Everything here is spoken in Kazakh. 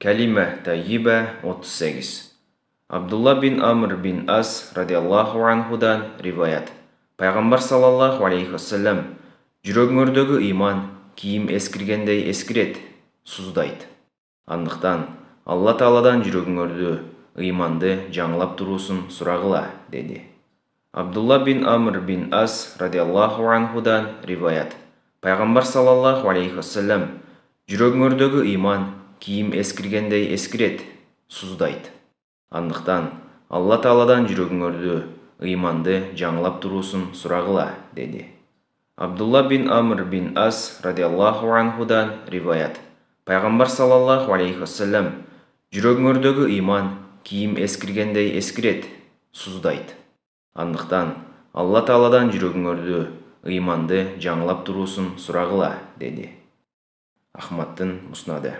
Калима тайиба 38. Абдулла бин Амр бин Ас радиаллаху анхудан риваят. Пайғамбар саллаллаху алейхи вассалам, жүрегіңердегі иман киім ескіргендей ескірет, суздайды. Андықтан Алла Тағаладан жүрегіңерді иманды жаңылап тұрусын сұрағыла, деді. Абдулла бин Амр бин Ас радиаллаху анхудан риваят. Пайғамбар саллаллаху алейхи вассалам, жүрегіңердегі иман киім ескіргендей ескірет, суздайды. Андықтан Алла Тағаладан жүрегіңерді иманды жаңылап тұрусын сұрағыла, деді. Абдулла бин Амр бин Ас радиаллаху анхудан риваят. Пайғамбар саллаллаху алейхи вассалам, жүрегіңердегі иман киім ескіргендей ескірет, суздайды. Андықтан Алла Тағаладан жүрегіңерді иманды жаңылап тұрусын сұрағыла, деді. Ахмадтың Муснады.